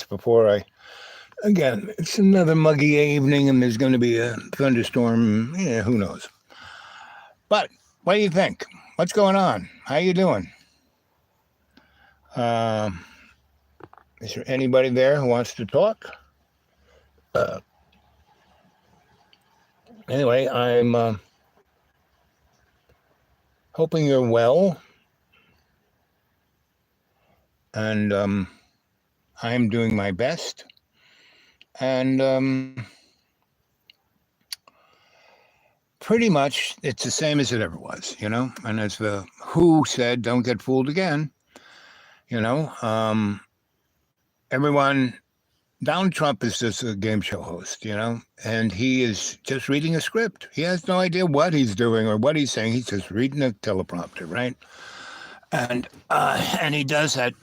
before again, it's another muggy evening and there's going to be a thunderstorm. Yeah, who knows? But what do you think? What's going on? How you doing? Um, is there anybody there who wants to talk? Uh, anyway, I'm hoping you're well, and I'm doing my best. And pretty much it's the same as it ever was. And as the Who said, don't get fooled again. You know, everyone, Donald Trump is just a game show host, and he is just reading a script. He has no idea what he's doing or what he's saying. He's just reading a teleprompter, right? And he does that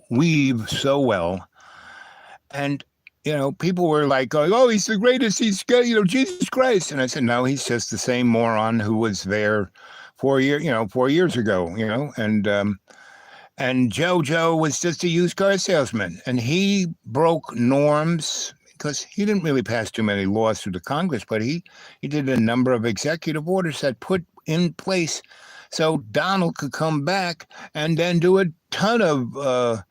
weave so well. And people were like, going, "Oh, he's the greatest. He's good, Jesus Christ." And I said, "No, he's just the same moron who was there 4 years ago, And JoJo was just a used car salesman, and he broke norms because he didn't really pass too many laws through the Congress, but he did a number of executive orders that put in place so Donald could come back and then do a ton of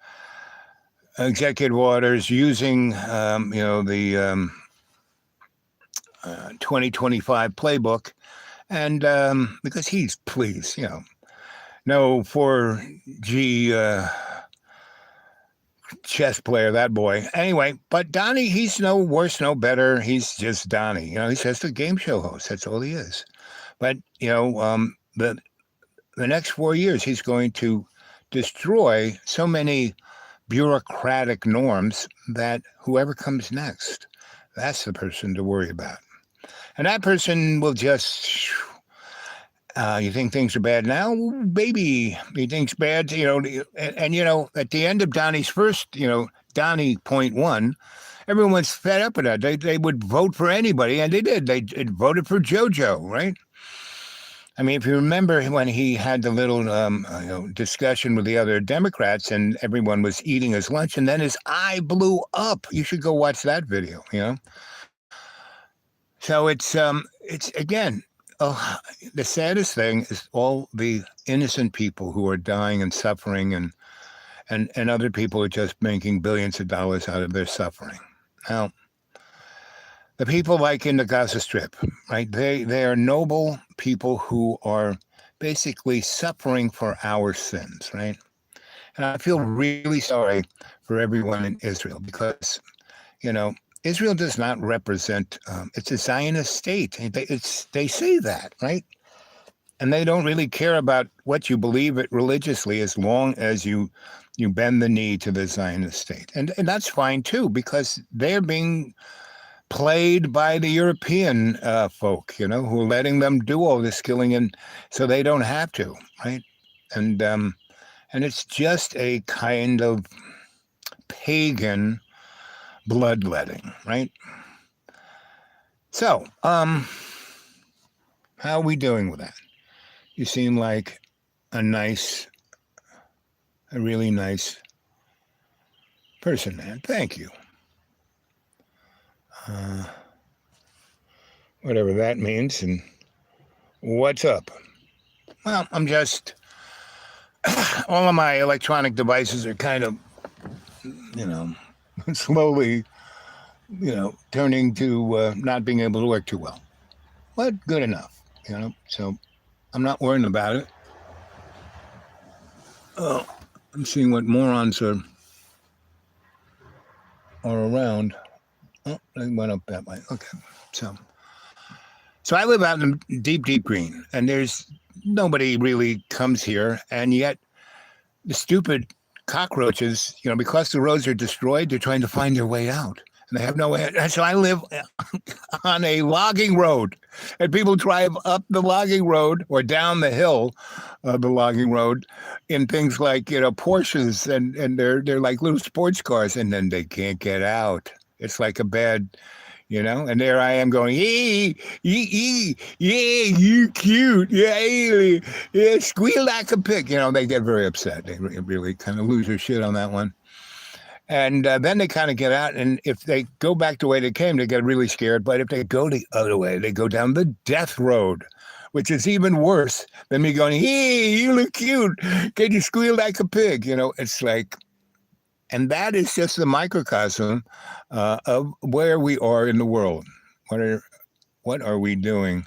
executive orders using, the 2025 playbook, and because he's pleased, no 4G chess player, that boy. Anyway, but Donnie, he's no worse, no better. He's just Donnie. He's just a game show host. That's all he is. But the next 4 years, he's going to destroy so many bureaucratic norms that whoever comes next, that's the person to worry about. And that person will just, you think things are bad now? Baby, he thinks bad, and at the end of Donnie's first, Donnie point one, everyone was fed up with that. They would vote for anybody, and they did. They voted for JoJo, right? I mean, if you remember when he had the little discussion with the other Democrats and everyone was eating his lunch and then his eye blew up. You should go watch that video, So it's again, the saddest thing is all the innocent people who are dying and suffering and other people are just making billions of dollars out of their suffering. Now, the people like in the Gaza Strip, right? They are noble people who are basically suffering for our sins, right? And I feel really sorry for everyone in Israel because, Israel does not represent, it's a Zionist state. They say that, right? And they don't really care about what you believe it religiously as long as you bend the knee to the Zionist state. And that's fine too, because they're being played by the European folk, who are letting them do all this killing, and so they don't have to, right? And it's just a kind of pagan bloodletting, right? So, how are we doing with that? You seem like a really nice person, man. Thank you. Whatever that means, and what's up? Well, I'm just, all of my electronic devices are kind of, slowly, turning to not being able to work too well. But good enough, so I'm not worrying about it. Oh, I'm seeing what morons are around. Oh, they went up that way. Okay. So I live out in deep, deep green, and there's nobody really comes here. And yet the stupid cockroaches, because the roads are destroyed, they're trying to find their way out. And they have no way. So I live on a logging road, and people drive up the logging road or down the hill of the logging road in things like, Porsches, and they're like little sports cars, and then they can't get out. It's like a bad, and there I am going, yeah, you cute, yeah, squeal like a pig. They get very upset. They really kind of lose their shit on that one. And then they kind of get out, and if they go back the way they came, they get really scared. But if they go the other way, they go down the death road, which is even worse than me going, hey, you look cute. Can you squeal like a pig? It's like, and that is just the microcosm of where we are in the world. What are we doing?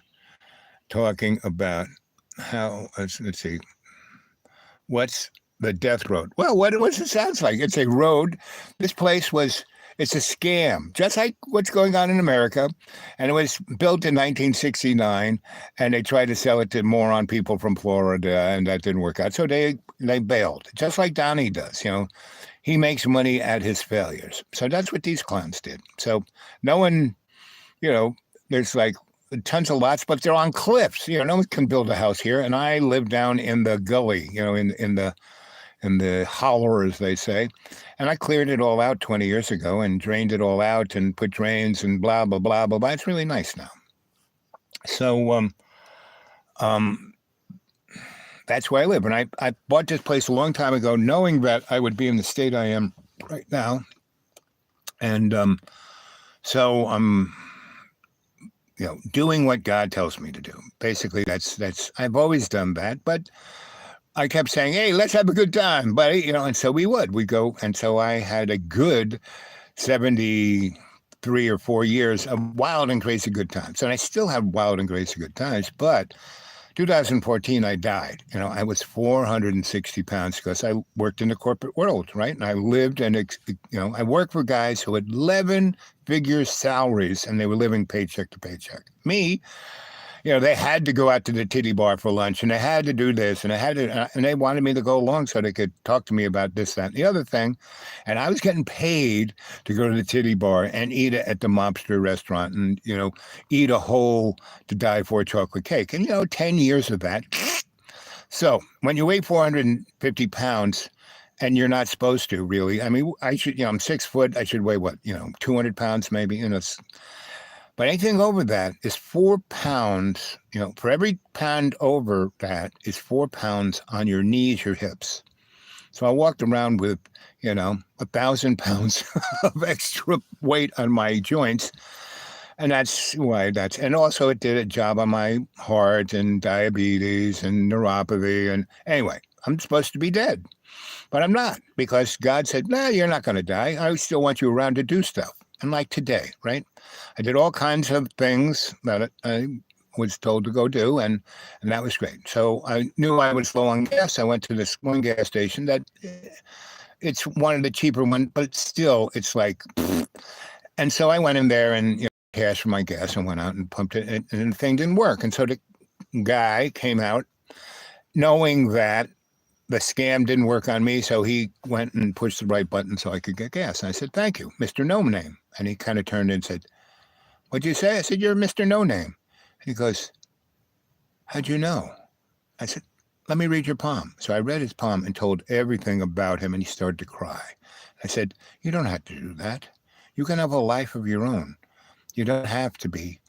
Talking about how, let's see, what's the death road? Well, what's it sounds like? It's a road. It's a scam, just like what's going on in America. And it was built in 1969, and they tried to sell it to moron people from Florida, and that didn't work out. So they bailed, just like Donnie does. He makes money at his failures. So that's what these clowns did. So no one, there's like tons of lots, but they're on cliffs. No one can build a house here. And I live down in the gully, in the holler, as they say. And I cleared it all out 20 years ago and drained it all out and put drains and blah, blah, blah, blah, blah. It's really nice now. So that's where I live. And I bought this place a long time ago, knowing that I would be in the state I am right now. And so I'm doing what God tells me to do. Basically, that's I've always done that, but I kept saying, hey, let's have a good time, buddy, and so we go. And so I had a good 73 or 4 years of wild and crazy good times. And I still have wild and crazy good times, but 2014, I died. I was 460 pounds because I worked in the corporate world, right? And I lived and, I worked for guys who had 11-figure salaries and they were living paycheck to paycheck. Me, they had to go out to the titty bar for lunch and they had to do this and and they wanted me to go along so they could talk to me about this, that, and the other thing. And I was getting paid to go to the titty bar and eat at the mobster restaurant and, eat a whole to die for chocolate cake. And, 10 years of that. So when you weigh 450 pounds and you're not supposed to really, I mean, I should, I'm 6 foot. I should weigh 200 pounds maybe, but anything over that is 4 pounds, for every pound over that is 4 pounds on your knees, your hips. So I walked around with, 1,000 pounds of extra weight on my joints. And that's why and also it did a job on my heart and diabetes and neuropathy. And anyway, I'm supposed to be dead, but I'm not, because God said, no, you're not going to die. I still want you around to do stuff. And like today, right? I did all kinds of things that I was told to go do, and that was great. So I knew I was low on gas. I went to this one gas station that it's one of the cheaper ones, but still it's like, and so I went in there and cash for my gas and went out and pumped it, and the thing didn't work. And so the guy came out knowing that the scam didn't work on me, so he went and pushed the right button so I could get gas. And I said, thank you, Mr. No Name. And he kind of turned and said, what'd you say? I said, you're Mr. No Name. And he goes, how'd you know? I said, let me read your palm. So I read his palm and told everything about him, and he started to cry. I said, you don't have to do that. You can have a life of your own. You don't have to be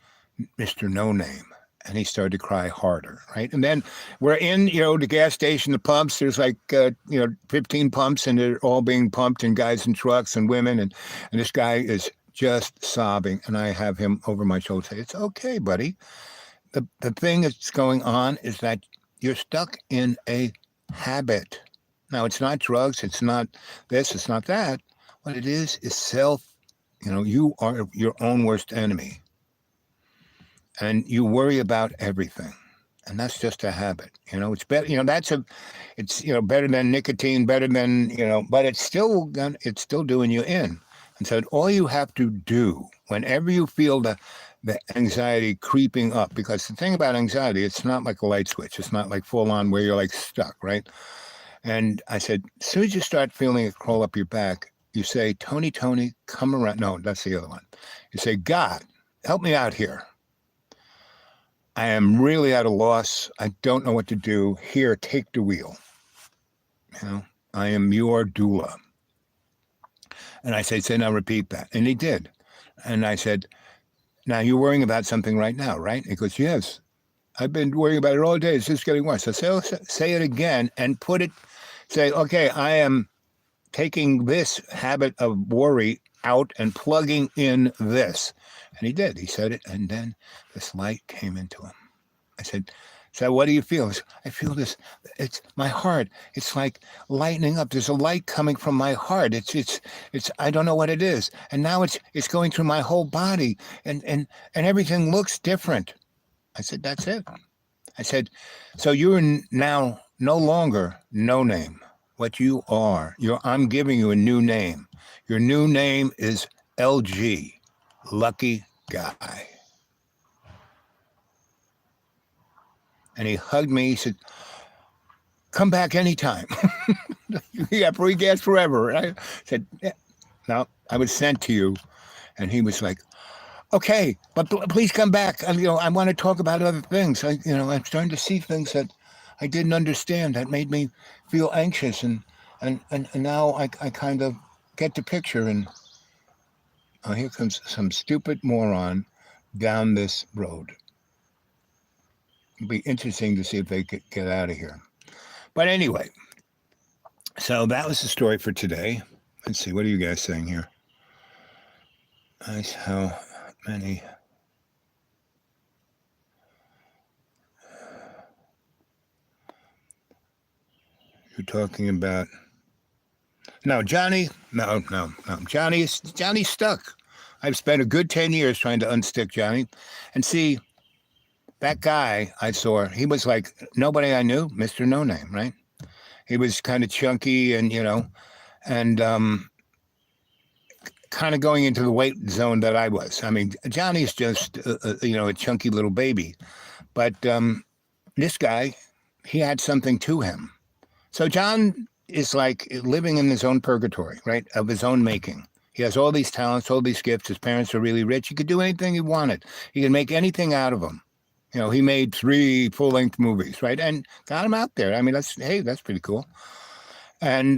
Mr. No Name. And he started to cry harder, right? And then we're in, the gas station, the pumps. There's like, 15 pumps, and they're all being pumped, and guys in trucks and women. And this guy is just sobbing. And I have him over my shoulder say, it's okay, buddy. The thing that's going on is that you're stuck in a habit. Now, it's not drugs. It's not this. It's not that. What it is self. You are your own worst enemy. And you worry about everything, and that's just a habit. It's better. It's better than nicotine, better than but it's still doing you in. And so all you have to do whenever you feel the anxiety creeping up, because the thing about anxiety, it's not like a light switch. It's not like full on where you're like stuck, right? And I said, as soon as you start feeling it crawl up your back, you say, Tony, come around. No, that's the other one. You say, God, help me out here. I am really at a loss. I don't know what to do. Here, take the wheel. I am your doula. And I said, now repeat that. And he did. And I said, now you're worrying about something right now, right? He goes, yes. I've been worrying about it all day. It's just getting worse. So say it again and say, okay, I am taking this habit of worry out and plugging in this. And he did. He said it. And then this light came into him. I said, so what do you feel? I feel this. It's my heart. It's like lightening up. There's a light coming from my heart. It's. I don't know what it is. And now it's going through my whole body, and everything looks different. I said, that's it. I said, so you're now no longer no name. What you are, I'm giving you a new name. Your new name is LG, Lucky Guy. And he hugged me. He said, come back anytime. You got free gas forever. I said, yeah. No, I was sent to you. And he was like, okay, but please come back. I want to talk about other things. I'm starting to see things that I didn't understand that made me feel anxious. And now I kind of get the picture. And here comes some stupid moron down this road. It'll be interesting to see if they could get out of here. But anyway, so that was the story for today. Let's see, what are you guys saying here? Nice, how many? You're talking about? No, Johnny. No. Johnny's stuck. I've spent a good 10 years trying to unstick Johnny, and see. That guy I saw, he was like nobody I knew, Mr. No Name, right? He was kind of chunky and, and kind of going into the weight zone that I was. I mean, Johnny's just, a chunky little baby. But this guy, he had something to him. So John is like living in his own purgatory, right, of his own making. He has all these talents, all these gifts. His parents are really rich. He could do anything he wanted. He could make anything out of them. He made 3 full-length movies, right? And got him out there. I mean, that's pretty cool. And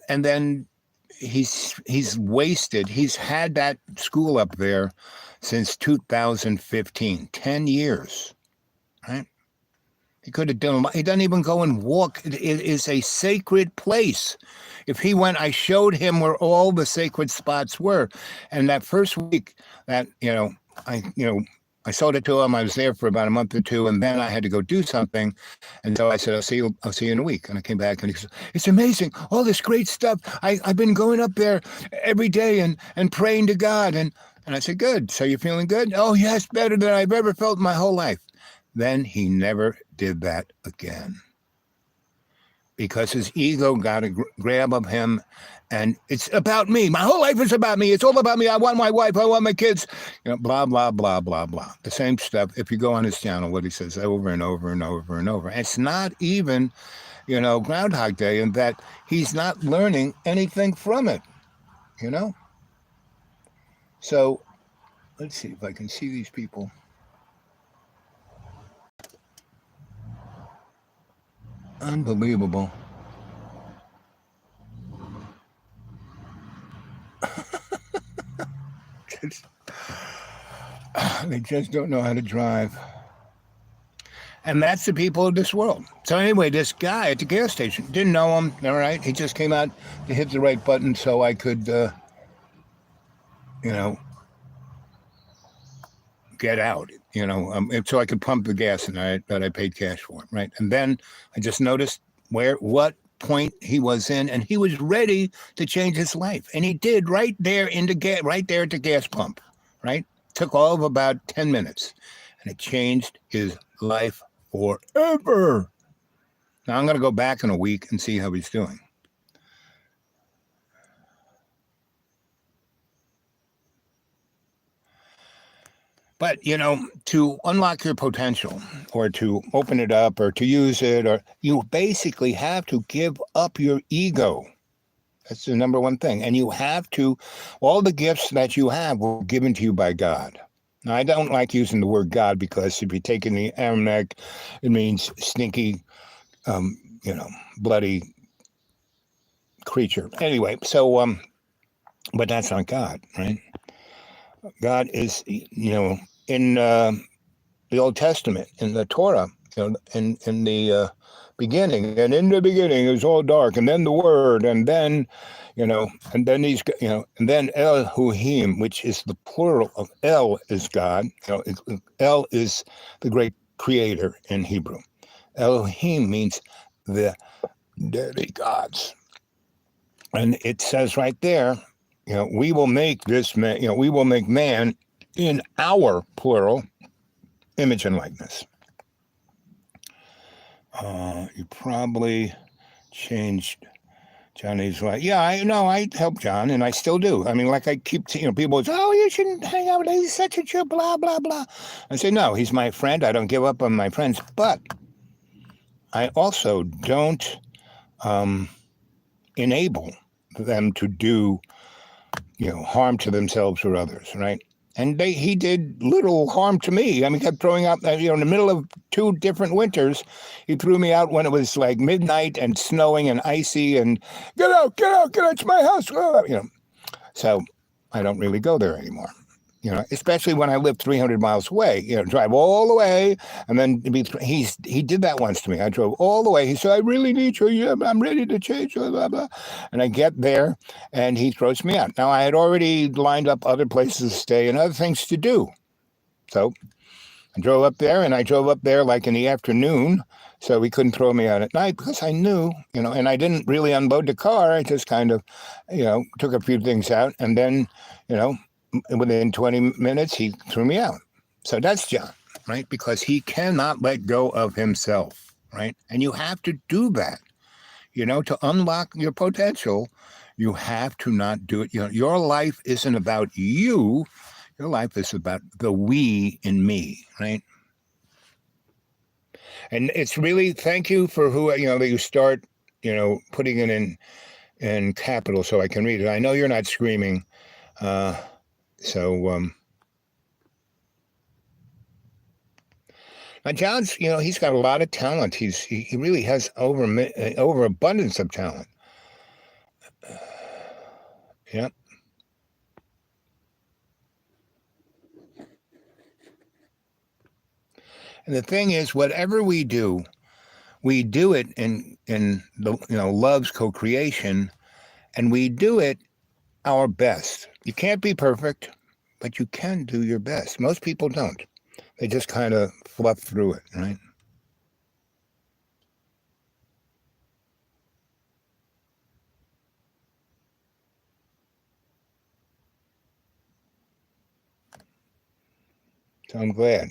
then he's wasted. He's had that school up there since 2015, 10 years, right? He could have done. He doesn't even go and walk. It is a sacred place. If he went, I showed him where all the sacred spots were. And that first week that, I sold it to him. I was there for about a month or 2, and then I had to go do something. And so I said, I'll see you in a week. And I came back, and he said, it's amazing. All this great stuff. I've been going up there every day and praying to God. And I said, good. So you're feeling good? Oh, yes, better than I've ever felt in my whole life. Then he never did that again. Because his ego got a grab of him, and it's about me. My whole life is about me. It's all about me. I want my wife. I want my kids. Blah, blah, blah, blah, blah. The same stuff. If you go on his channel, what he says over and over and over and over. It's not even, Groundhog Day, and that he's not learning anything from it, So let's see if I can see these people. Unbelievable. They just don't know how to drive. And that's the people of this world. So anyway, this guy at the gas station, didn't know him, all right? He just came out to hit the right button so I could, get out, so I could pump the gas that I paid cash for, right? And then I just noticed what point he was in, and he was ready to change his life. And he did right there right there at the gas pump, right? Took all of about 10 minutes, and it changed his life forever. Now I'm going to go back in a week and see how he's doing. But, to unlock your potential or to open it up or to use it, or you basically have to give up your ego. That's the number one thing. And you have to, all the gifts that you have were given to you by God. Now, I don't like using the word God because if you take in the Aramaic, it means stinky, bloody creature. Anyway, so, but that's not God, right? God is, in the Old Testament, in the Torah, in the beginning, and in the beginning it was all dark, and then the Word, and then, and then and then Elohim, which is the plural of El is God. El is the great creator in Hebrew. Elohim means the dirty gods. And it says right there, we will make this man, we will make man in our plural image and likeness. You probably changed Johnny's life. Yeah, I know. I help John, and I still do. I mean, like I keep, people say, "Oh, you shouldn't hang out with him. He's such a jerk." Blah blah blah. I say, no, he's my friend. I don't give up on my friends, but I also don't enable them to do, harm to themselves or others, right? And he did little harm to me. I mean, he kept throwing out, in the middle of 2 different winters, he threw me out when it was like midnight and snowing and icy and get out, it's my house. So I don't really go there anymore. Especially when I live 300 miles away, drive all the way. And then he did that once to me. I drove all the way. He said, I really need you. Yeah, I'm ready to change. Blah, blah, blah. And I get there and he throws me out. Now, I had already lined up other places to stay and other things to do. So I drove up there, and I drove up there like in the afternoon. So he couldn't throw me out at night because I knew, and I didn't really unload the car. I just kind of, took a few things out, and then, within 20 minutes, he threw me out. So that's John, right? Because he cannot let go of himself, right? And you have to do that, to unlock your potential. You have to not do it. Your life isn't about you. Your life is about the we in me, right? And it's really, thank you for that you start, putting it in capital so I can read it. I know you're not screaming. Now John's, he's got a lot of talent. He really has overabundance of talent. Yeah. And the thing is, whatever we do it in the love's co-creation, and we do it our best. You can't be perfect, but you can do your best. Most people don't. They just kind of fluff through it, right? So I'm glad.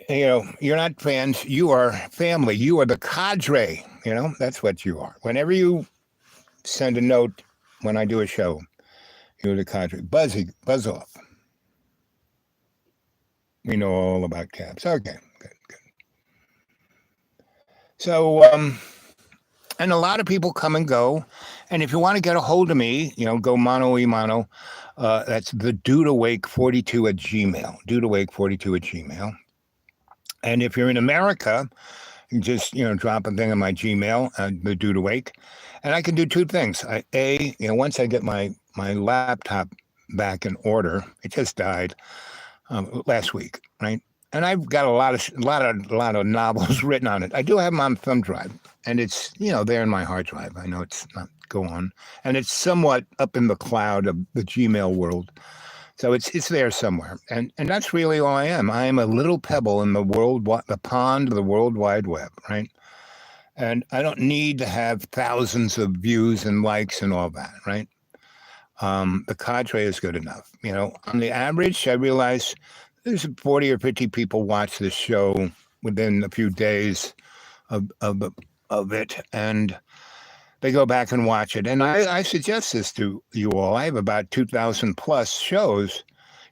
You're not fans. You are family. You are the cadre. That's what you are. Whenever you send a note when I do a show, you're the cadre. Buzz off. We know all about cabs. Okay, good. So, and a lot of people come and go. And if you want to get a hold of me, go mano y mano. That's the dudeawake42 at Gmail. Dudeawake42 at Gmail. And if you're in America, you just, drop a thing on my Gmail, the Dude Awake. And I can do 2 things. Once I get my laptop back in order, it just died last week, right? And I've got a lot of novels written on it. I do have them on thumb drive, and it's, there in my hard drive. I know it's not going, and it's somewhat up in the cloud of the Gmail world. So it's there somewhere, and that's really all I am. I am a little pebble in the pond of the World Wide Web, right? And I don't need to have thousands of views and likes and all that, right? The cadre is good enough. On the average, I realize there's 40 or 50 people watch this show within a few days of it, and they go back and watch it. And I suggest this to you all. I have about 2,000 plus shows.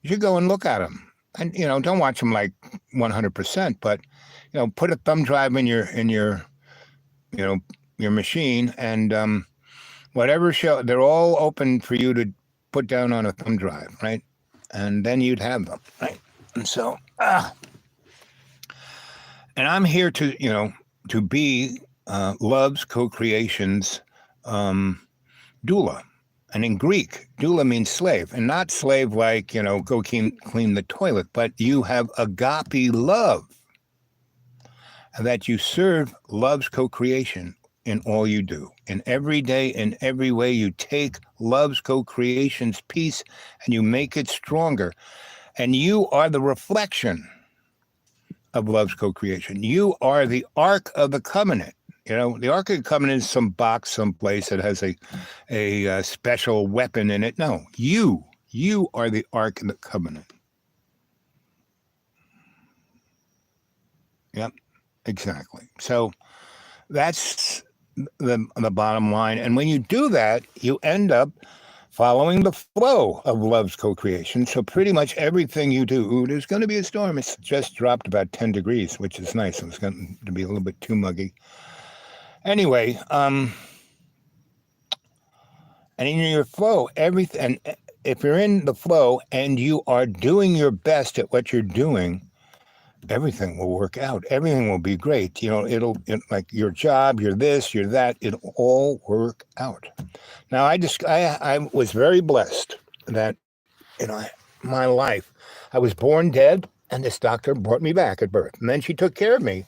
You should go and look at them. And, don't watch them like 100%, but, put a thumb drive in your machine, and whatever show, they're all open for you to put down on a thumb drive, right? And then you'd have them, right? And so, and I'm here to be love's co-creation's doula. And in Greek, doula means slave, and not slave like, go clean the toilet, but you have agape love. that you serve love's co-creation in all you do. In every day, in every way, you take love's co-creation's piece and you make it stronger. And you are the reflection of love's co-creation. You are the Ark of the Covenant. The Ark of the Covenant is some box someplace that has a special weapon in it. No, you are the Ark of the Covenant. Yep, exactly. So that's the bottom line. And when you do that, you end up following the flow of love's co-creation. So pretty much everything you do, there's going to be a storm. It's just dropped about 10 degrees, which is nice. It's going to be a little bit too muggy. Anyway, and in your flow, everything, and if you're in the flow and you are doing your best at what you're doing, everything will work out. Everything will be great. It'll like your job, you're this, you're that. It'll all work out. Now, I was very blessed that my life, I was born dead, and this doctor brought me back at birth, and then she took care of me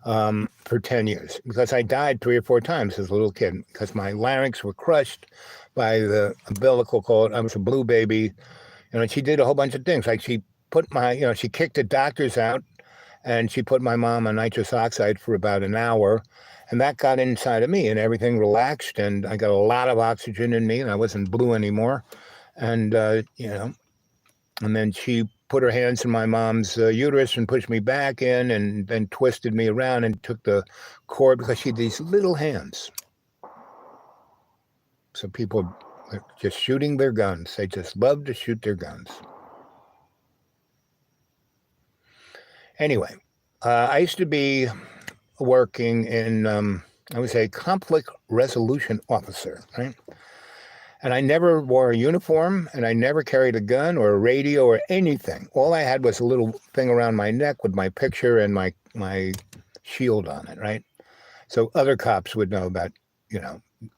for 10 years because I died 3 or 4 times as a little kid because my larynx were crushed by the umbilical cord. I was a blue baby. And she did a whole bunch of things. Like she put she kicked the doctors out, and she put my mom on nitrous oxide for about an hour, and that got inside of me, and everything relaxed, and I got a lot of oxygen in me, and I wasn't blue anymore. And, and then she put her hands in my mom's uterus and pushed me back in, and then twisted me around and took the cord because she had these little hands. So people are just shooting their guns. They just love to shoot their guns. Anyway, I used to be working in, I was a conflict resolution officer, right? And I never wore a uniform, and I never carried a gun or a radio or anything. All I had was a little thing around my neck with my picture and my shield on it, right? So other cops would know that,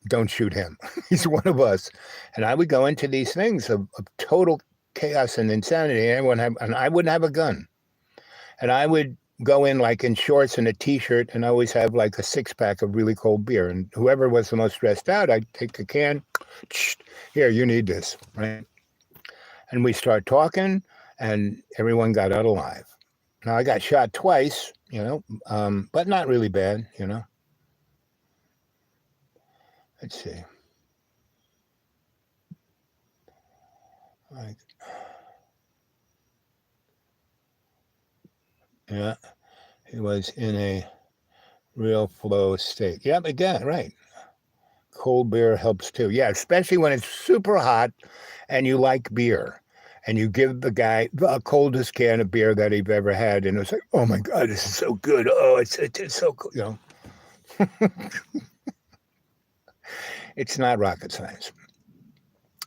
don't shoot him. He's one of us. And I would go into these things of total chaos and insanity, and I wouldn't have a gun. And I would go in like in shorts and a T-shirt, and I always have like a 6-pack of really cold beer. And whoever was the most stressed out, I'd take a can. Here, you need this, right? And we start talking, and everyone got out alive. Now, I got shot twice, but not really bad, Let's see. Yeah, he was in a real flow state. Yep, again, right. Cold beer helps too. Yeah, especially when it's super hot and you like beer. And you give the guy the coldest can of beer that he's ever had. And it's like, oh my God, this is so good. Oh, it's so cool, It's not rocket science.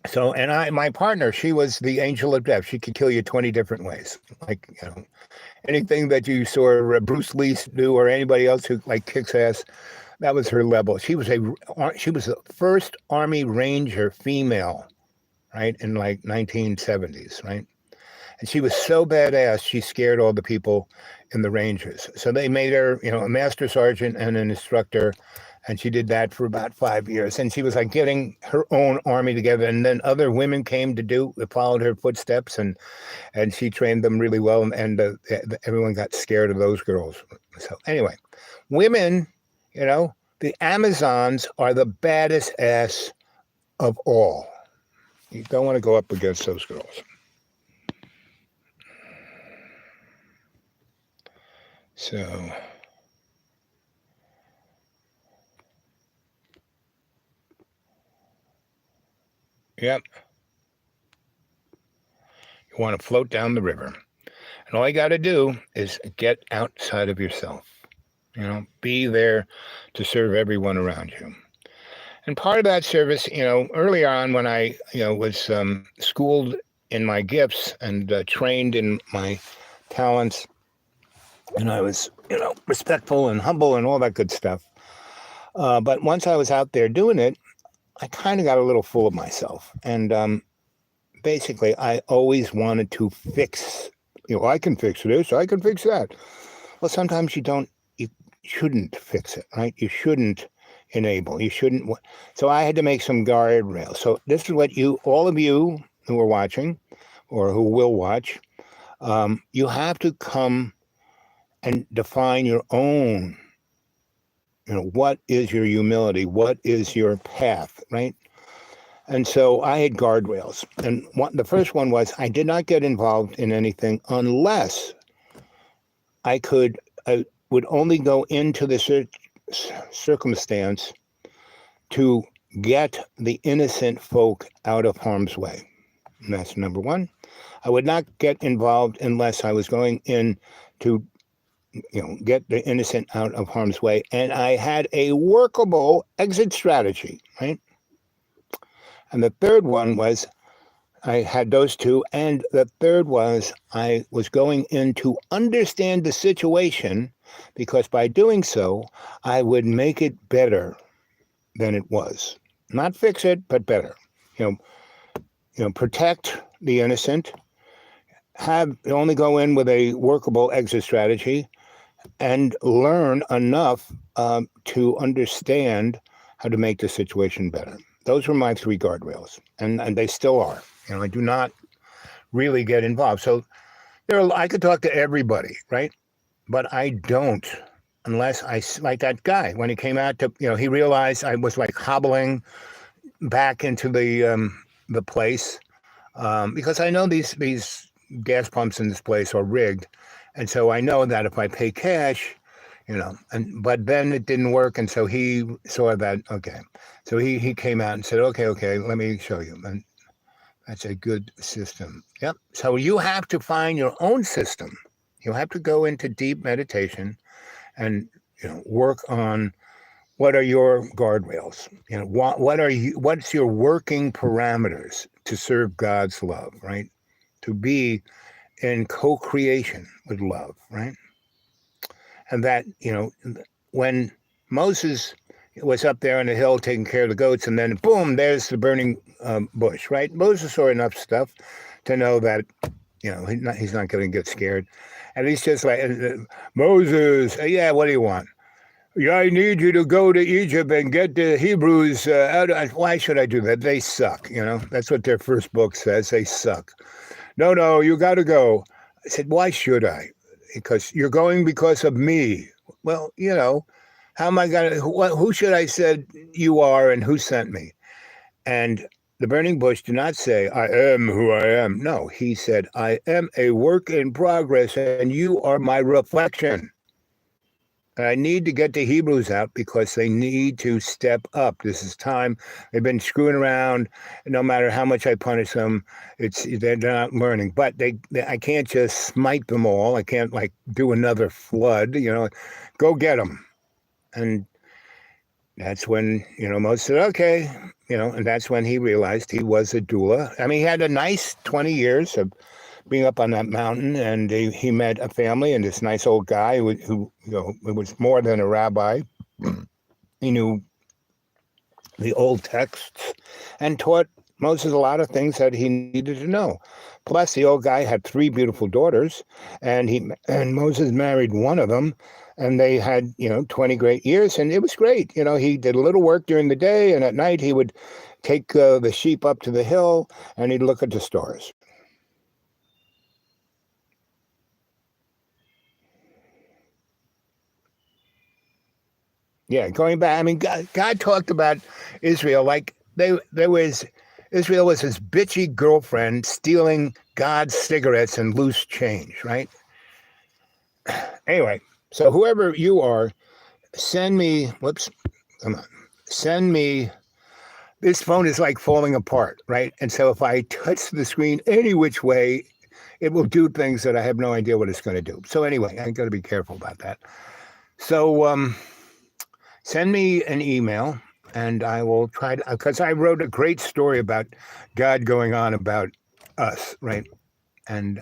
So, and my partner, she was the angel of death. She could kill you 20 different ways. Like, anything that you saw Bruce Lee do or anybody else who like kicks ass, that was her level. She was the first Army Ranger female, right, in like 1970s, right? And she was so badass, she scared all the people in the Rangers. So they made her, a master sergeant and an instructor. And she did that for about 5 years. And she was like getting her own army together. And then other women came followed her footsteps, and she trained them really well. And everyone got scared of those girls. So anyway, women, the Amazons are the baddest ass of all. You don't want to go up against those girls. So... Yep. You want to float down the river. And all you got to do is get outside of yourself. Be there to serve everyone around you. And part of that service, earlier on when I, was schooled in my gifts and trained in my talents, and I was, respectful and humble and all that good stuff. But once I was out there doing it, I kind of got a little full of myself. And basically, I always wanted to fix, I can fix this, I can fix that. Well, sometimes you shouldn't fix it, right? You shouldn't enable. You shouldn't. So I had to make some guardrails. So this is what all of you who are watching, or who will watch, you have to come and define your own. What is your humility? What is your path, right? And so I had guardrails. And the first one was I did not get involved in anything unless I would only go into the circumstance to get the innocent folk out of harm's way. And that's number one. I would not get involved unless I was going in to get the innocent out of harm's way. And I had a workable exit strategy, right? And the third one was I had those two. And the third was I was going in to understand the situation, because by doing so, I would make it better than it was. Not fix it, but better. Protect the innocent, only go in with a workable exit strategy, and learn enough to understand how to make the situation better. Those were my 3 guardrails, and they still are. I do not really get involved. So I could talk to everybody, right? But I don't, unless like that guy, when he came out to, he realized I was like hobbling back into the place, because I know these gas pumps in this place are rigged. And so I know that if I pay cash, but then it didn't work. And so he saw that, okay. So he came out and said, okay, let me show you. And that's a good system. Yep. So you have to find your own system. You have to go into deep meditation and, work on what are your guardrails? What's your working parameters to serve God's love, right? To be in co-creation with love, right? And that, when Moses was up there on the hill taking care of the goats, and then boom, there's the burning bush, right? Moses saw enough stuff to know that, he's not going to get scared. And he's just like, Moses, yeah, what do you want? Yeah, I need you to go to Egypt and get the Hebrews out. Why should I do that? They suck, That's what their first book says. They suck. No, you got to go. I said, why should I? Because you're going because of me. Well, how am I going to, who should I say you are and who sent me? And the burning bush did not say, I am who I am. No, he said, I am a work in progress and you are my reflection. I need to get the Hebrews out because they need to step up. This is time. They've been screwing around. No matter how much I punish them, they're not learning. But I can't just smite them all. I can't do another flood. Go get them. And that's when Moses said, okay. And that's when he realized he was a doula. I mean, he had a nice 20 years of being up on that mountain, and he met a family and this nice old guy who was more than a rabbi. He knew the old texts and taught Moses a lot of things that he needed to know. Plus, the old guy had 3 beautiful daughters, and Moses married one of them, and they had 20 great years, and it was great. He did a little work during the day, and at night he would take the sheep up to the hill, and he'd look at the stars. Yeah, going back, I mean, God talked about Israel like Israel was his bitchy girlfriend stealing God's cigarettes and loose change, right? Anyway, so whoever you are, send me, this phone is like falling apart, right? And so if I touch the screen any which way, it will do things that I have no idea what it's going to do. So anyway, I got to be careful about that. So, send me an email and I will try to, because I wrote a great story about God going on about us, right? And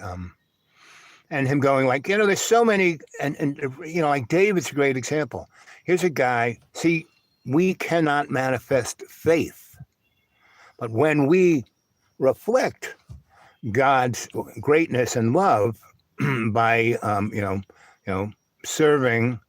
him going there's so many, and like David's a great example. Here's a guy, see, we cannot manifest faith, but when we reflect God's greatness and love by, serving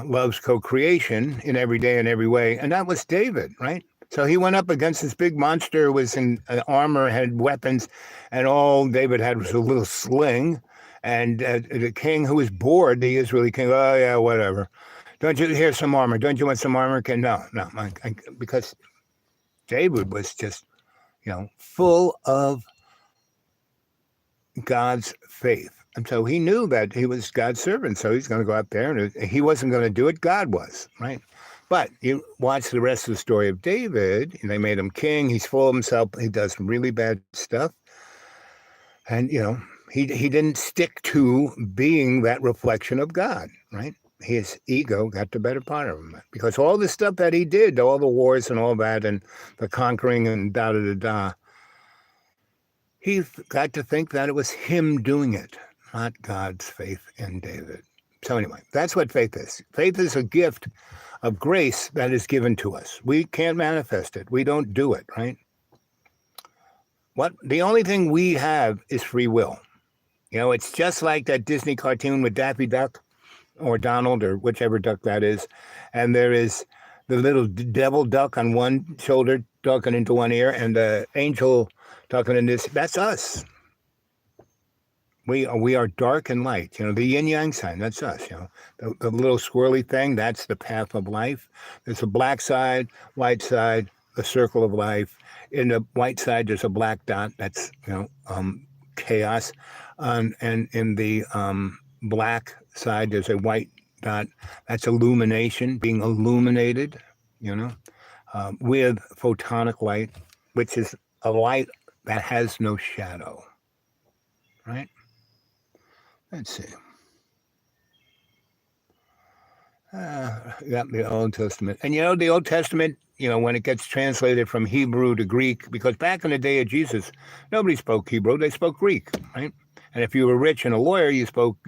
loves co-creation in every day and every way, and that was David, right? So he went up against this big monster who was in armor, had weapons, and all David had was a little sling. And the king, who was bored, the Israeli king, oh yeah, whatever. Don't you hear some armor? Don't you want some armor? No, because David was just, full of God's faith. And so he knew that he was God's servant. So he's going to go out there, and he wasn't going to do it. God was, right? But you watch the rest of the story of David, and they made him king. He's full of himself. He does some really bad stuff. And, he didn't stick to being that reflection of God, right? His ego got the better part of him. Because all the stuff that he did, all the wars and all that, and the conquering and da-da-da-da, he got to think that it was him doing it, not God's faith in David. So anyway, that's what faith is. Faith is a gift of grace that is given to us. We can't manifest it. We don't do it, right? The only thing we have is free will. It's just like that Disney cartoon with Daffy Duck or Donald or whichever duck that is. And there is the little devil duck on one shoulder talking into one ear and the angel talking in this. That's us. We are dark and light. The yin yang sign, that's us. The little swirly thing, that's the path of life. There's a black side, white side, the circle of life. In the white side, there's a black dot. That's chaos. And in the black side, there's a white dot. That's illumination, being illuminated. With photonic light, which is a light that has no shadow. Right? Let's see. The Old Testament. And the Old Testament, when it gets translated from Hebrew to Greek, because back in the day of Jesus, nobody spoke Hebrew, they spoke Greek, right? And if you were rich and a lawyer, you spoke,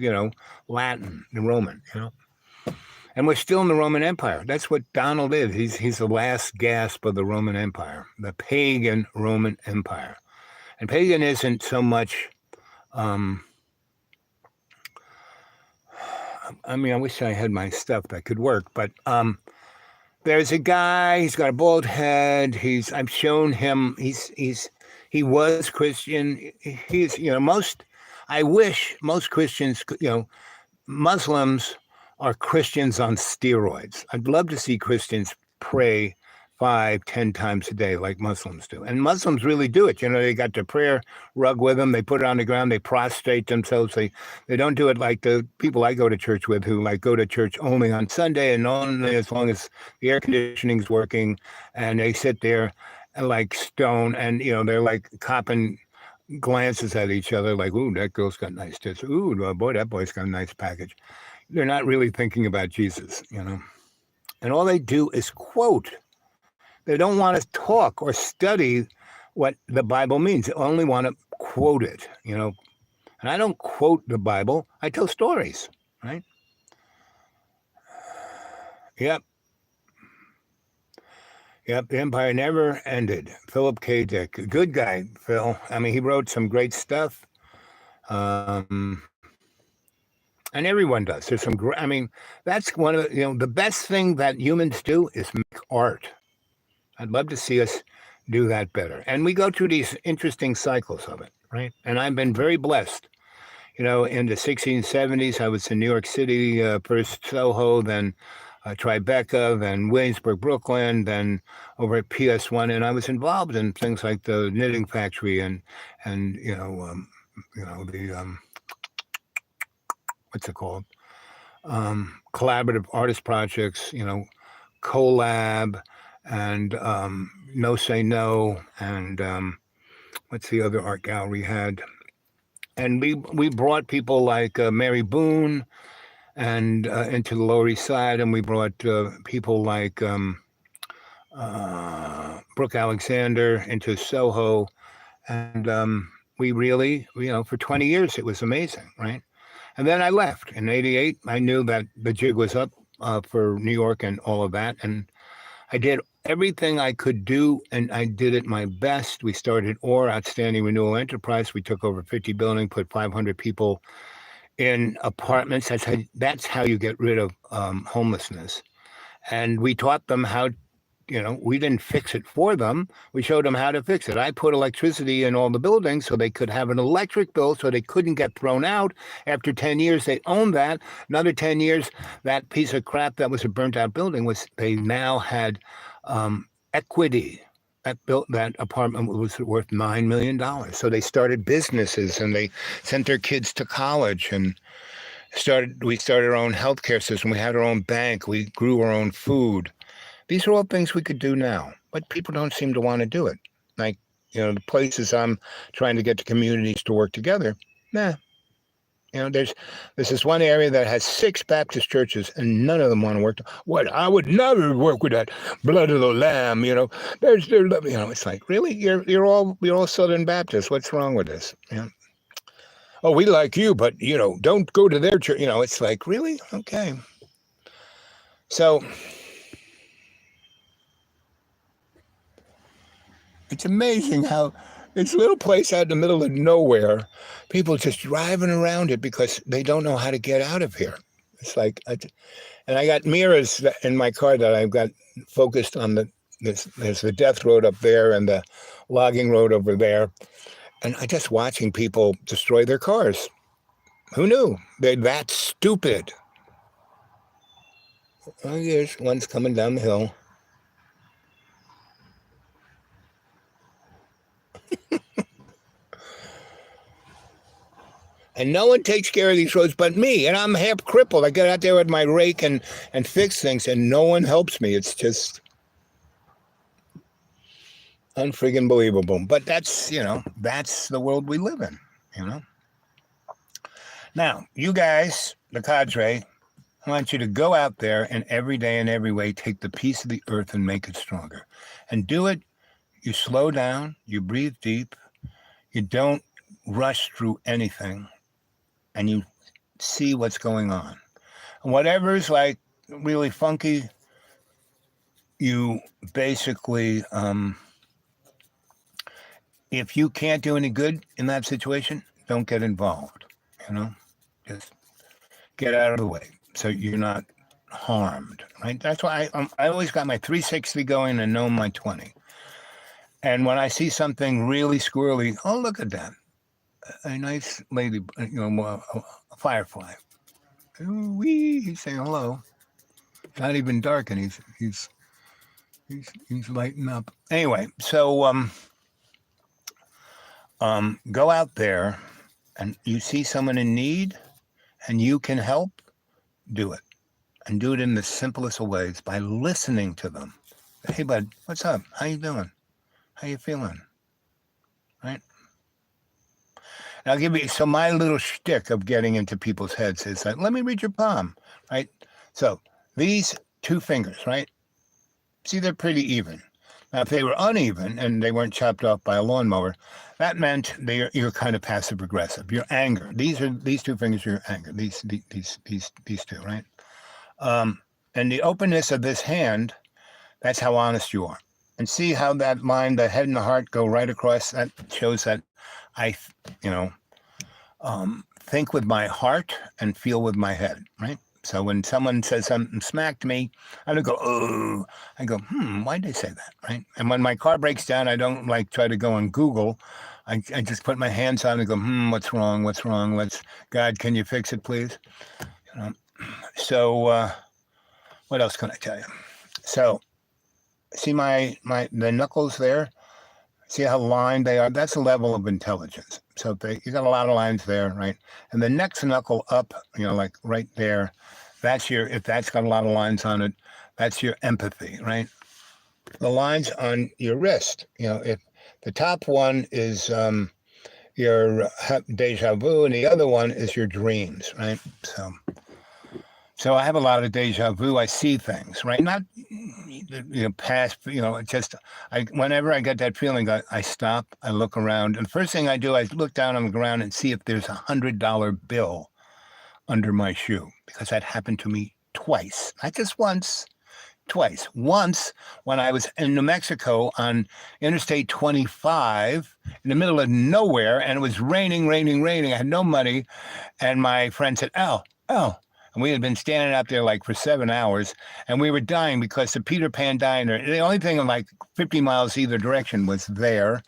Latin and Roman, And we're still in the Roman Empire. That's what Donald is. He's the last gasp of the Roman Empire, the pagan Roman Empire. And pagan isn't so much... I wish I had my stuff that could work, but there's a guy, he's got a bald head. I've shown him, he was Christian. I wish most Christians, Muslims are Christians on steroids. I'd love to see Christians pray 5-10 times a day like Muslims do. And Muslims really do it. They got their prayer rug with them. They put it on the ground. They prostrate themselves. They don't do it like the people I go to church with who go to church only on Sunday and only as long as the air conditioning's working, and they sit there like stone and, they're like copping glances at each other like, ooh, that girl's got nice tits. Ooh, boy, that boy's got a nice package. They're not really thinking about Jesus, And all they do is quote. They don't want to talk or study what the Bible means. They only want to quote it, And I don't quote the Bible. I tell stories, right? Yep. The empire never ended. Philip K. Dick. Good guy, Phil. He wrote some great stuff. And everyone does. There's some that's one of the best thing that humans do is make art. I'd love to see us do that better. And we go through these interesting cycles of it, right? And I've been very blessed. In the 1670s, I was in New York City, first Soho, then Tribeca, then Williamsburg, Brooklyn, then over at PS1. And I was involved in things like the knitting factory and what's it called? Collaborative artist projects, Collab, and No Say No, and what's the other art gallery had? And we brought people like Mary Boone and into the Lower East Side, and we brought people like Brooke Alexander into Soho, and we really, for 20 years it was amazing, right? And then I left in '88. I knew that the jig was up for New York and all of that, and I did everything I could do, and I did it my best. We started OR, Outstanding Renewal Enterprise. We took over 50 buildings, put 500 people in apartments. That's how you get rid of homelessness. And we taught them how. We didn't fix it for them. We showed them how to fix it. I put electricity in all the buildings so they could have an electric bill so they couldn't get thrown out. After 10 years, they owned that. Another 10 years, that piece of crap that was a burnt out building they now had equity. That apartment was worth $9 million. So they started businesses and they sent their kids to college and we started our own healthcare system. We had our own bank. We grew our own food. These are all things we could do now, but people don't seem to want to do it. Like, the places I'm trying to get the communities to work together, nah. There's this one area that has 6 Baptist churches, and none of them want to work. What? I would never work with that blood of the lamb. It's like, really, you're all Southern Baptists. What's wrong with this? Oh, we like you, but don't go to their church. It's like, really, okay. So. It's amazing how this little place out in the middle of nowhere, people just driving around it because they don't know how to get out of here. It's like, and I got mirrors in my car that I've got focused on there's the death road up there and the logging road over there. And I just watching people destroy their cars. Who knew? They're that stupid. Oh, there's one's coming down the hill. And no one takes care of these roads but me. And I'm half crippled. I get out there with my rake and fix things, and no one helps me. It's just unfreaking believable. But that's the world we live in, Now, you guys, the cadre, I want you to go out there and every day in every way take the piece of the earth and make it stronger. And do it. You slow down. You breathe deep. You don't rush through anything. And you see what's going on. And whatever's like really funky, you basically, if you can't do any good in that situation, don't get involved. Just get out of the way so you're not harmed. Right? That's why I always got my 360 going and know my 20. And when I see something really squirrely, oh, look at that. A nice lady, a firefly. He's saying hello. It's not even dark, and he's lighting up. Anyway, so go out there, and you see someone in need, and you can help. Do it, and do it in the simplest of ways by listening to them. Hey, bud, what's up? How you doing? How you feeling? Right? And I'll give you, so my little shtick of getting into people's heads is that, let me read your palm, right? So these 2 fingers, right? See, they're pretty even. Now, if they were uneven and they weren't chopped off by a lawnmower, that meant you're kind of passive aggressive. Your anger. These 2 fingers are your anger. These 2, right? And the openness of this hand, that's how honest you are. And see how that line, the head and the heart go right across. That shows that I, think with my heart and feel with my head, right? So when someone says something smack to me, I don't go, oh. I go, why'd they say that, right? And when my car breaks down, I don't try to go on Google. I just put my hands on and go, what's wrong? What's wrong? God, can you fix it, please? So what else can I tell you? So see the knuckles there? See how lined they are? That's a level of intelligence. So you got a lot of lines there, right? And the next knuckle up, like right there, if that's got a lot of lines on it, that's your empathy, right? The lines on your wrist, if the top one is your deja vu and the other one is your dreams, right? So I have a lot of deja vu. I see things, right? Not, past, whenever I get that feeling, I stop, I look around. And the first thing I do, I look down on the ground and see if there's $100 bill under my shoe, because that happened to me twice, not just once, twice. Once when I was in New Mexico on Interstate 25 in the middle of nowhere, and it was raining, raining, raining. I had no money, and my friend said, "Al." And we had been standing out there like for 7 hours, and we were dying because the Peter Pan Diner, the only thing in like 50 miles either direction was there.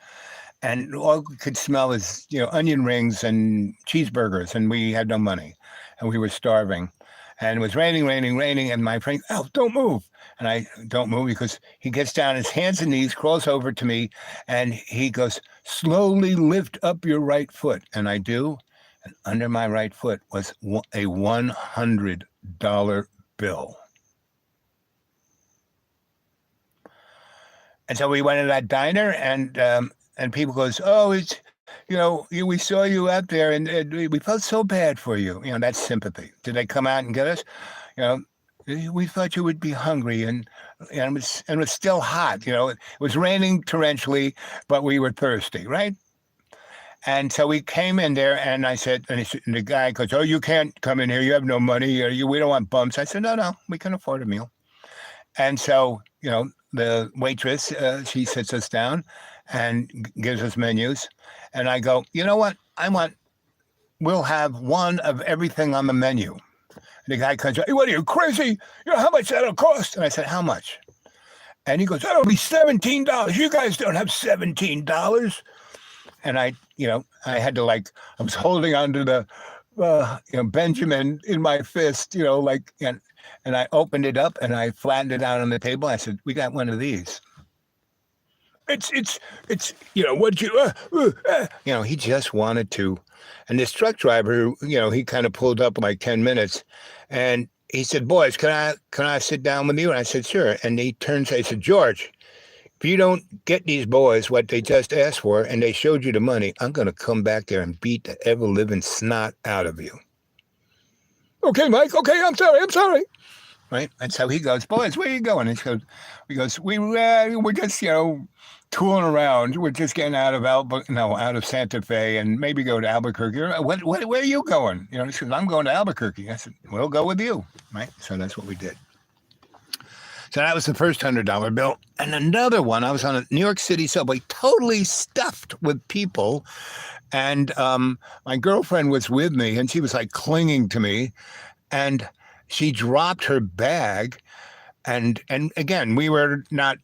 And all we could smell is, onion rings and cheeseburgers, and we had no money, and we were starving. And it was raining, raining, raining, and my friend, "Oh, don't move." And I don't move because he gets down his hands and knees, crawls over to me, and he goes, "Slowly lift up your right foot." And I do. And under my right foot was a $100 bill. And so we went to that diner, and people goes, "Oh, it's, we saw you out there, and we felt so bad for you." That's sympathy. Did they come out and get us? You know, we thought you would be hungry, and it was still hot. It was raining torrentially, but we were thirsty, right? And so we came in there, and I said, and the guy goes, "Oh, you can't come in here. You have no money. We don't want bumps." I said, "No, we can afford a meal." And so, the waitress, she sits us down and gives us menus. And I go, "You know what? We'll have one of everything on the menu." And the guy comes, "Hey, what are you, crazy? How much that'll cost?" And I said, "How much?" And he goes, "That'll be $17. You guys don't have $17. And I had to I was holding onto the, Benjamin in my fist, and I opened it up and I flattened it out on the table. I said, "We got one of these." It's what he just wanted to. And this truck driver, he kind of pulled up like 10 minutes, and he said, "Boys, can I sit down with you?" And I said, "Sure." And he turned and said, "George, if you don't get these boys what they just asked for, and they showed you the money, I'm going to come back there and beat the ever-living snot out of you." "Okay, Mike. Okay, I'm sorry. Right? And so he goes, "Boys, where are you going?" And he goes, we're just, tooling around. We're just getting out of Santa Fe, and maybe go to Albuquerque. Where are you going? He said, "I'm going to Albuquerque." I said, "We'll go with you." Right? So that's what we did. So that was the first $100 bill. And another one, I was on a New York City subway, totally stuffed with people. And my girlfriend was with me, and she was like clinging to me. And she dropped her bag. And again, we were not,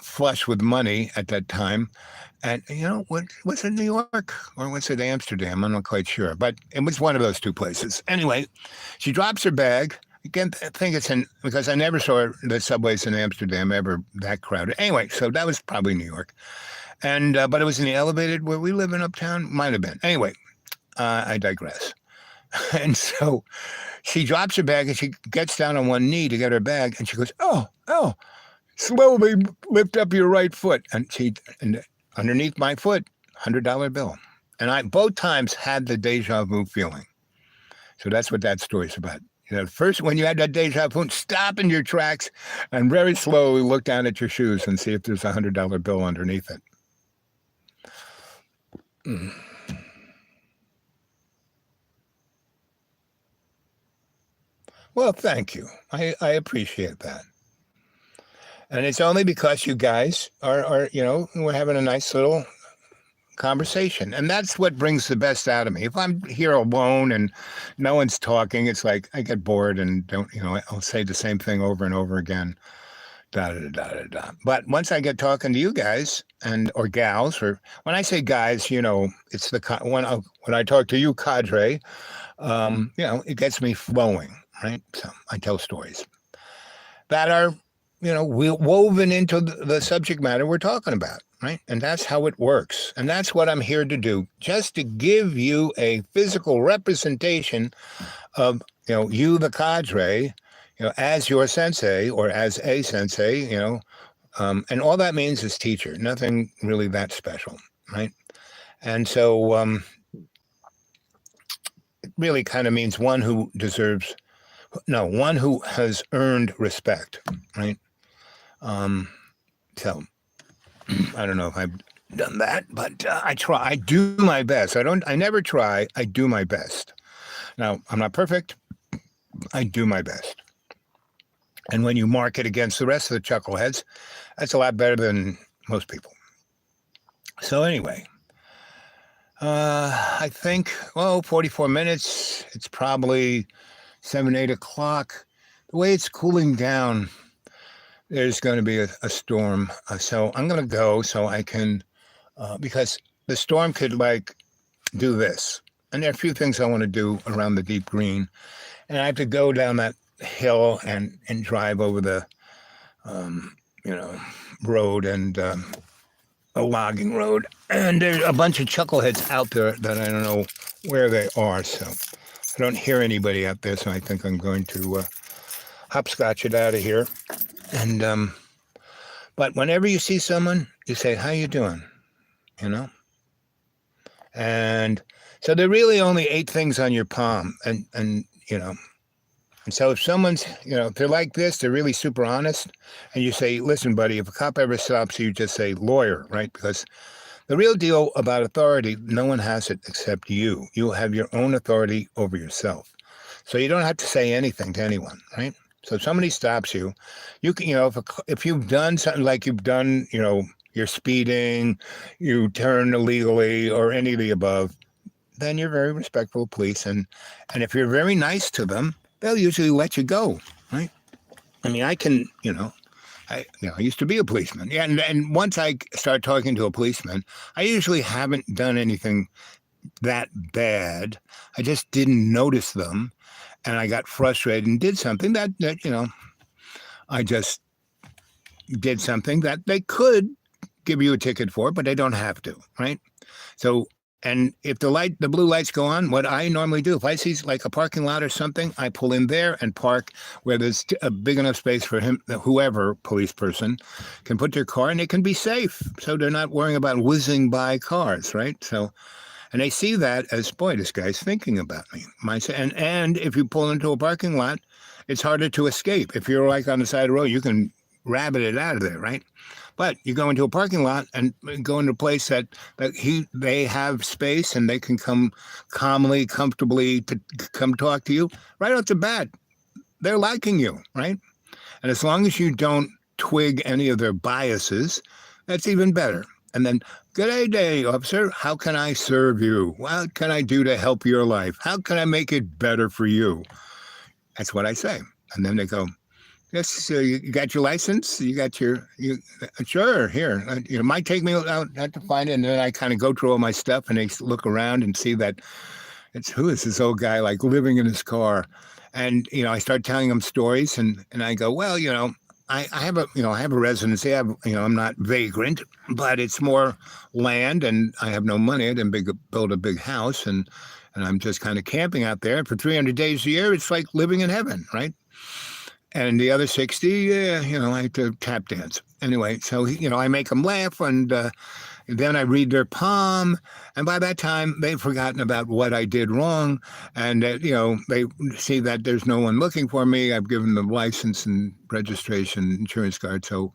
flush with money at that time. And, was it New York or was it Amsterdam? I'm not quite sure. But it was one of those two places. Anyway, she drops her bag. Again, I think it's because I never saw the subways in Amsterdam ever that crowded. Anyway, so that was probably New York. And but it was in the elevated where we live in Uptown. Might have been. Anyway, I digress. And so she drops her bag, and she gets down on one knee to get her bag, and she goes, "Oh, slowly lift up your right foot." And underneath my foot, $100 bill. And I both times had the deja vu feeling. So that's what that story's about. First, when you had that deja vu, stop in your tracks and very slowly look down at your shoes and see if there's a $100 bill underneath it. Well, thank you. I appreciate that. And it's only because you guys are we're having a nice little conversation. And that's what brings the best out of me. If I'm here alone and no one's talking, it's like I get bored and I'll say the same thing over and over again. Da, da, da, da, da. But once I get talking to you guys or gals, or when I say guys, it's when I talk to you, cadre, it gets me flowing, right? So I tell stories that are, woven into the subject matter we're talking about. Right. And that's how it works. And that's what I'm here to do, just to give you a physical representation of, you, the cadre, as your sensei or as a sensei, and all that means is teacher, nothing really that special. Right. And so it really kind of means one who has earned respect. Right. So I don't know if I've done that, but I try. I do my best. I never try. I do my best. Now, I'm not perfect. I do my best. And when you mark it against the rest of the chuckleheads, that's a lot better than most people. So anyway, I think, 44 minutes. It's probably 7, 8 o'clock. The way it's cooling down, there's going to be a storm. So I'm going to go so I can, because the storm could do this. And there are a few things I want to do around the deep green. And I have to go down that hill and drive over the, road and a logging road. And there's a bunch of chuckleheads out there that I don't know where they are. So I don't hear anybody out there. So I think I'm going to hopscotch it out of here. And but whenever you see someone, you say, "How you doing?" And so there are really only 8 things on your palm, and And so if someone's, if they're like this, they're really super honest, and you say, "Listen, buddy, if a cop ever stops you, just say lawyer," right? Because the real deal about authority, no one has it except you. You have your own authority over yourself. So you don't have to say anything to anyone, right? So if somebody stops you, you can, if you've done something like you've done, you're speeding, you turn illegally, or any of the above, then you're very respectful of police. And if you're very nice to them, they'll usually let you go, right? I mean, I can, I used to be a policeman. Yeah, and once I start talking to a policeman, I usually haven't done anything that bad. I just didn't notice them, and I got frustrated and did something that I just did something that they could give you a ticket for, but they don't have to, right? So, and if the blue lights go on, what I normally do, if I see like a parking lot or something, I pull in there and park where there's a big enough space for whoever police person can put their car, and it can be safe. So they're not worrying about whizzing by cars, right? So, and they see that as, boy, this guy's thinking about me. And if you pull into a parking lot, it's harder to escape. If you're like on the side of the road, you can rabbit it out of there, right? But you go into a parking lot and go into a place that they have space and they can come calmly, comfortably to come talk to you. Right off the bat, they're liking you, right? And as long as you don't twig any of their biases, that's even better. And then, "Good day, officer. How can I serve you? What can I do to help your life? How can I make it better for you?" That's what I say. And then they go, "Yes, so you got your license? You got sure, here. It might take me out to find it." And then I kind of go through all my stuff, and they look around and see that who is this old guy like living in his car? And, I start telling them stories, and I go, "Well, I have a residency. I'm not vagrant, but it's more land, and I have no money. I didn't build a big house, and I'm just kind of camping out there. And for 300 days a year, it's like living in heaven, right? And the other 60, I have to tap dance." Anyway, so, I make them laugh, and then I read their palm. And by that time, they've forgotten about what I did wrong. And, they see that there's no one looking for me. I've given them license and registration, insurance card. So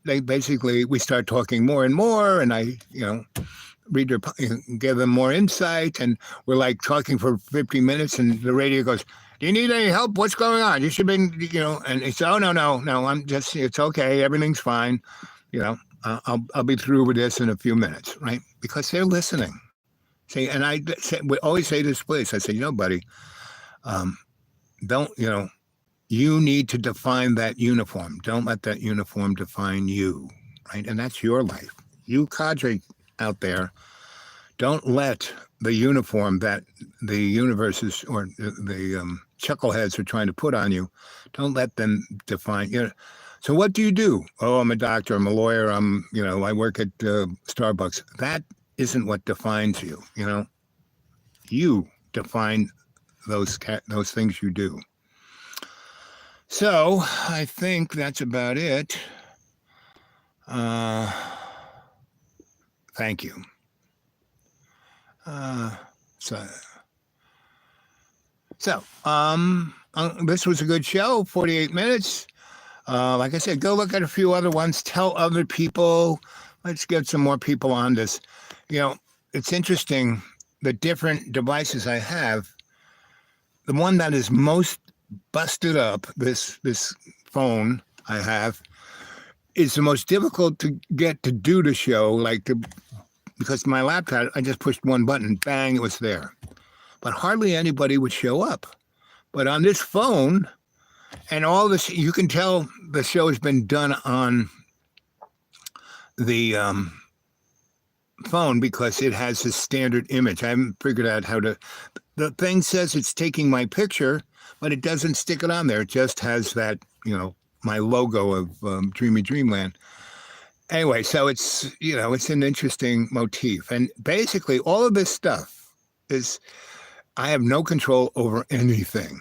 we start talking more and more. And I, read their, give them more insight. And we're like talking for 50 minutes. And the radio goes, "Do you need any help? What's going on? You should be, and it's, "Oh, no, I'm just, it's okay. Everything's fine. I'll be through with this in a few minutes," right? Because they're listening. See, and we always say to this police, I say, "Buddy, don't, you need to define that uniform. Don't let that uniform define you, right? And that's your life. You cadre out there, don't let the uniform that the universes or the chuckleheads are trying to put on you, don't let them define you." So what do you do? "Oh, I'm a doctor. I'm a lawyer. I work at Starbucks." That isn't what defines you. You define those things you do. So I think that's about it. Thank you. This was a good show, 48 minutes. Like I said, go look at a few other ones. Tell other people. Let's get some more people on this. It's interesting, the different devices I have. The one that is most busted up, this phone I have is the most difficult to get to do the show, because my laptop, I just pushed one button, bang, it was there. But hardly anybody would show up. But on this phone, and all this, you can tell the show has been done on the phone because it has a standard image. I haven't figured out how to. The thing says it's taking my picture, but it doesn't stick it on there. It just has that, my logo of Dreamy Dreamland. Anyway, so it's an interesting motif. And basically all of this stuff is, I have no control over anything.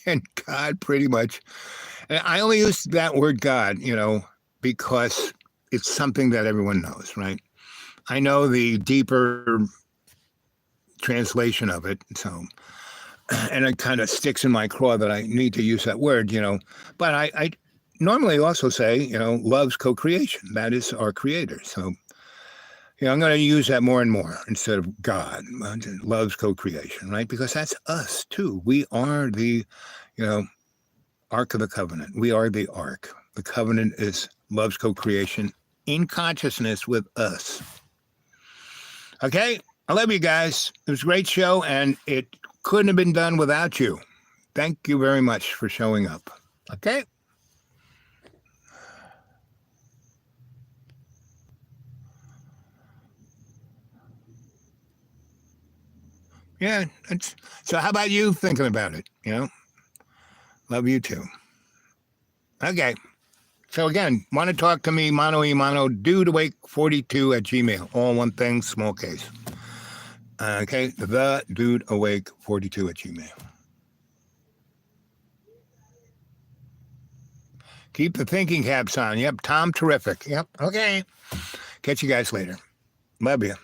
And God pretty much, and I only use that word God, because it's something that everyone knows, right? I know the deeper translation of it, and it kind of sticks in my craw that I need to use that word, but I normally also say, love's co-creation. That is our creator. So, I'm going to use that more and more instead of God. Love's co-creation, right? Because that's us too. We are the, Ark of the Covenant. We are the Ark. The covenant is love's co-creation in consciousness with us. Okay? I love you guys. It was a great show, and it couldn't have been done without you. Thank you very much for showing up. Okay? Yeah. So how about you thinking about it? Love you too. Okay. So again, want to talk to me, mano y mano, dudeawake42 at Gmail. All one thing, small case. Okay. The dudeawake42 at Gmail. Keep the thinking caps on. Yep. Tom Terrific. Yep. Okay. Catch you guys later. Love you.